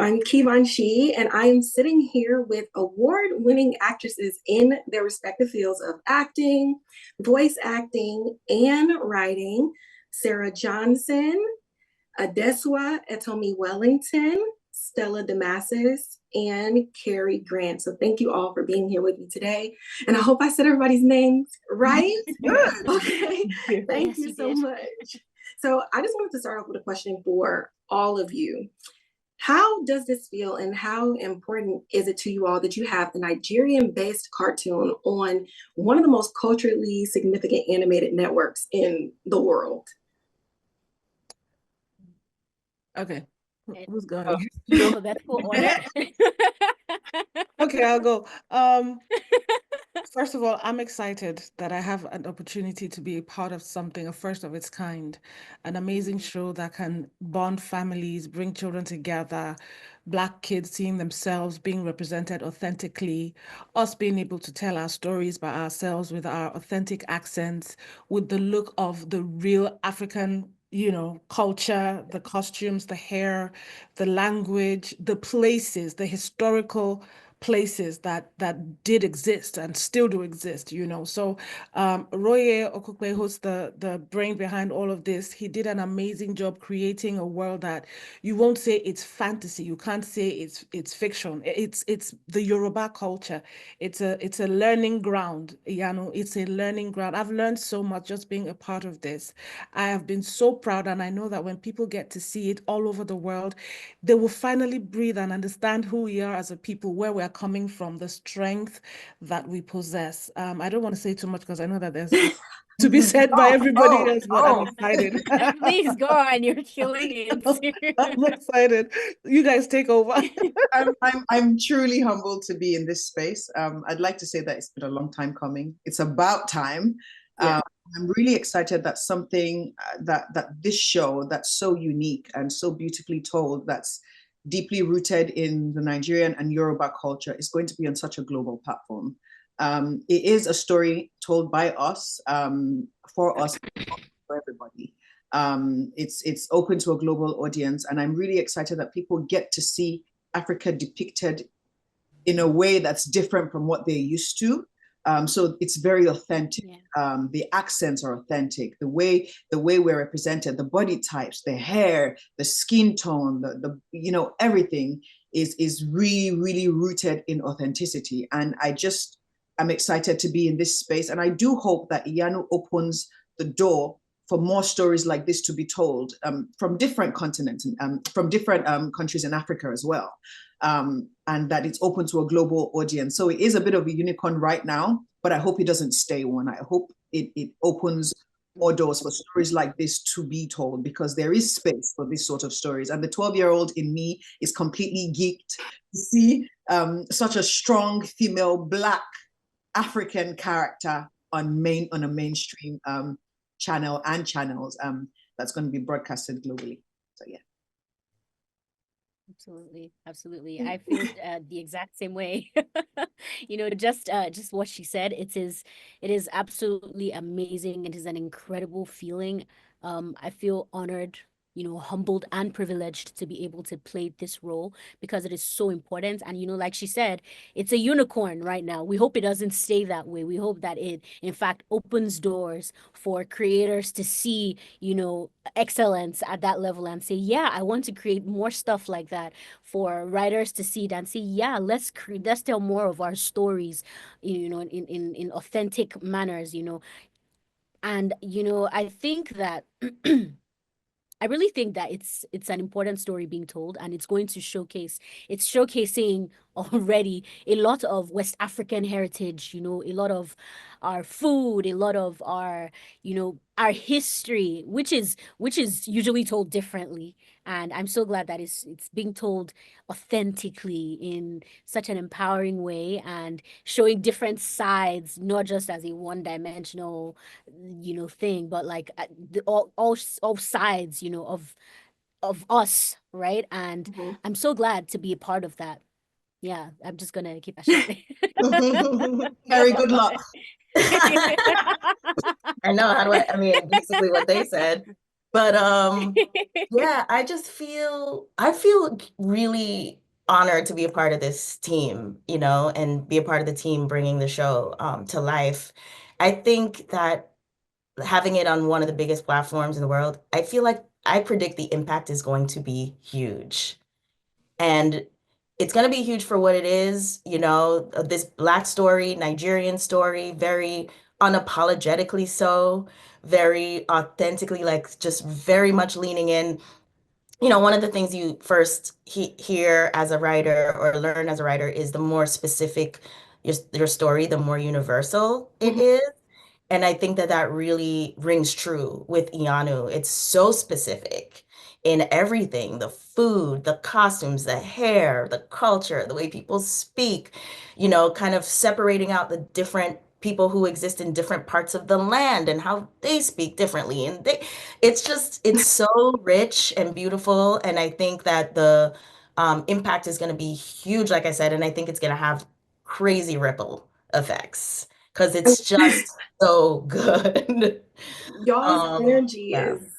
I'm Kivanshi, and I am sitting here with award-winning actresses in their respective fields of acting, voice acting, and writing. Serah Johnson, Adesua Etomi-Wellington, Stella Damasus, and Kerri Grant. So thank you all for being here with me today. And I hope I said everybody's names right. Good. Okay. Thank you so much. So I just wanted to start off with a question for all of you. How does this feel, and how important is it to you all that you have a Nigerian-based cartoon on one of the most culturally significant animated networks in the world? Okay, who's going? So that's for honor. Okay, I'll go. First of all, I'm excited that I have an opportunity to be a part of something, a first of its kind, an amazing show that can bond families, bring children together, Black kids seeing themselves being represented authentically, us being able to tell our stories by ourselves with our authentic accents, with the look of the real African, culture, the costumes, the hair, the language, the places, the historical places that did exist and still do exist, So Roye Okukwe, who's the brain behind all of this, he did an amazing job creating a world that you won't say it's fantasy, you can't say it's fiction. It's the Yoruba culture. It's a learning ground, Iyanu. It's a learning ground. I've learned so much just being a part of this. I have been so proud, and I know that when people get to see it all over the world, they will finally breathe and understand who we are as a people, where we're coming from, the strength that we possess. I don't want to say too much because I know that there's to be said by everybody else, but I'm excited. Please go on, you're killing it. I'm excited. You guys take over. I'm truly humbled to be in this space. I'd like to say that it's been a long time coming. It's about time. Yeah. I'm really excited that something that this show that's so unique and so beautifully told, that's deeply rooted in the Nigerian and Yoruba culture, is going to be on such a global platform. It is a story told by us, for us, for everybody. It's open to a global audience, and I'm really excited that people get to see Africa depicted in a way that's different from what they're used to. So it's very authentic. Yeah. The accents are authentic. The way we're represented, the body types, the hair, the skin tone, the everything is really, really rooted in authenticity. And I'm excited to be in this space. And I do hope that Iyanu opens the door for more stories like this to be told, from different continents, from different countries in Africa as well. And that it's open to a global audience. So it is a bit of a unicorn right now, but I hope it doesn't stay one. I hope it opens more doors for stories like this to be told, because there is space for this sort of stories. And the 12-year-old in me is completely geeked to see such a strong female Black African character on a mainstream channel and channels that's going to be broadcasted globally. So yeah. Absolutely. I feel the exact same way. Just what she said. It is absolutely amazing. It is an incredible feeling. I feel honored, humbled and privileged to be able to play this role, because it is so important. And like she said, it's a unicorn right now. We hope it doesn't stay that way. We hope that it in fact opens doors for creators to see excellence at that level and say, yeah, I want to create more stuff like that, for writers to see it and say, yeah, let's tell more of our stories, in authentic manners, and I think that I really think that it's an important story being told, and it's going to showcasing already a lot of West African heritage, a lot of our food, a lot of our, our history, which is usually told differently. And I'm so glad that it's being told authentically in such an empowering way, and showing different sides, not just as a one-dimensional, thing, but like all sides, of us, right? And I'm so glad to be a part of that. Yeah, I'm just gonna keep that short. Very good luck. I know. I mean, basically what they said. But yeah, I feel really honored to be a part of this team, you know, and be a part of the team bringing the show to life. I think that having it on one of the biggest platforms in the world, I feel like I predict the impact is going to be huge. And it's going to be huge for what it is, you know, this Black story, Nigerian story, very unapologetically so, very authentically, like just very much leaning in. You know, one of the things you first hear as a writer or learn as a writer is the more specific your story, the more universal it is. And I think that that really rings true with Iyanu. It's so specific in everything, the food, the costumes, the hair, the culture, the way people speak, you know, kind of separating out the different people who exist in different parts of the land and how they speak differently. And it's so rich and beautiful. And I think that the impact is going to be huge, like I said, and I think it's going to have crazy ripple effects because it's just so good. Y'all's energy Yeah. is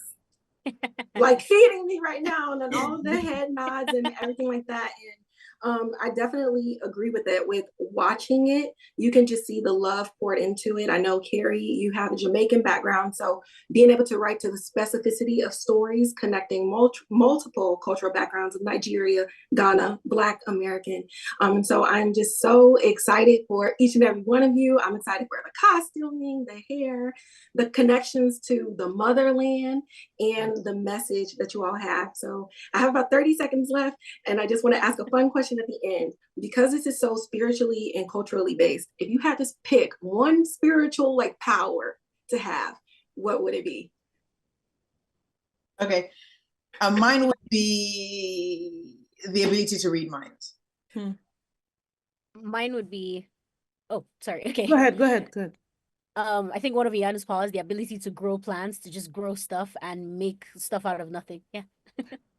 like feeding me right now, and then all of the head nods and everything like that. And I definitely agree with it. With watching it, you can just see the love poured into it. I know, Kerri, you have a Jamaican background, so being able to write to the specificity of stories connecting multiple cultural backgrounds of Nigeria, Ghana, Black American. And so I'm just so excited for each and every one of you. I'm excited for the costuming, the hair, the connections to the motherland, and the message that you all have. So I have about 30 seconds left, and I just want to ask a fun question at the end. Because this is so spiritually and culturally based, if you had to pick one spiritual like power to have, what would it be? Okay. Mine would be the ability to read minds. Mine would be, oh, sorry. Okay. Go ahead. I think one of Iyanu's powers, the ability to grow plants, to just grow stuff and make stuff out of nothing. Yeah.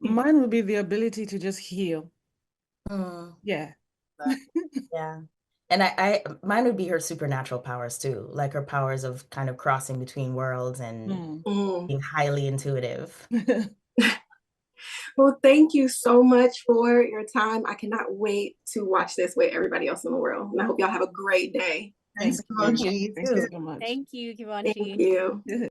Mine would be the ability to just heal. Yeah. Yeah. And mine would be her supernatural powers too, like her powers of kind of crossing between worlds and being highly intuitive. Well, thank you so much for your time. I cannot wait to watch this with everybody else in the world. And I hope y'all have a great day. Thanks, Thank Kivanchi. you so much. Thank you, Thank Kivanchi. you.